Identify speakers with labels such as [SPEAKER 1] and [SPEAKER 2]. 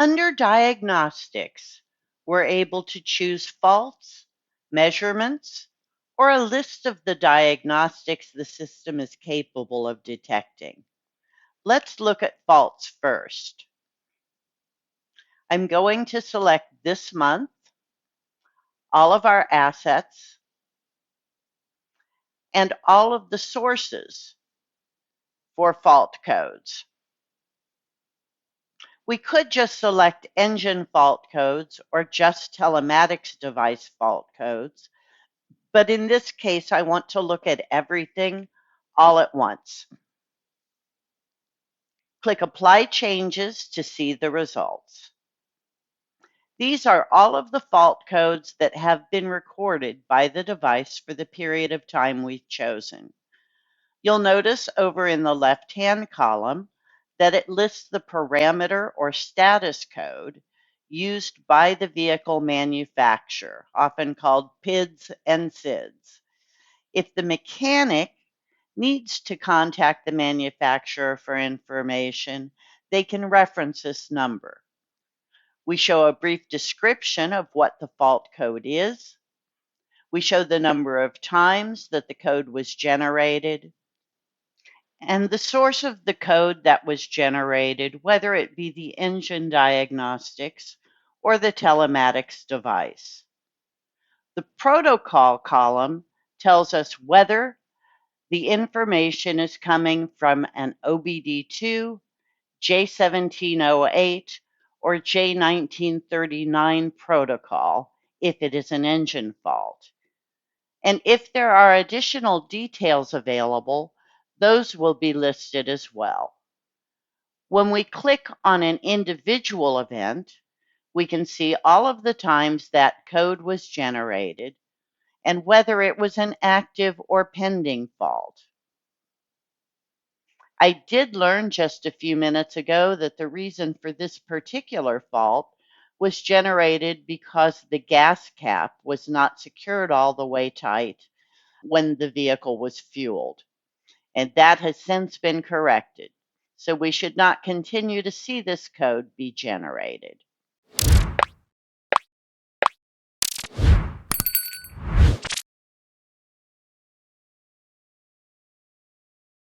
[SPEAKER 1] Under Diagnostics, we're able to choose faults, measurements, or a list of the diagnostics the system is capable of detecting. Let's look at faults first. I'm going to select this month, all of our assets, and all of the sources for fault codes. We could just select engine fault codes or just telematics device fault codes, but in this case, I want to look at everything all at once. Click Apply Changes to see the results. These are all of the fault codes that have been recorded by the device for the period of time we've chosen. You'll notice over in the left-hand column that it lists the parameter or status code used by the vehicle manufacturer, often called PIDs and SIDs. If the mechanic needs to contact the manufacturer for information, they can reference this number. We show a brief description of what the fault code is. We show the number of times that the code was generated and the source of the code that was generated, whether it be the engine diagnostics or the telematics device. The protocol column tells us whether the information is coming from an OBD2, J1708, or J1939 protocol if it is an engine fault. And if there are additional details available, those will be listed as well. When we click on an individual event, we can see all of the times that code was generated and whether it was an active or pending fault. I did learn just a few minutes ago that the reason for this particular fault was generated because the gas cap was not secured all the way tight when the vehicle was fueled. And that has since been corrected. So we should not continue to see this code be generated.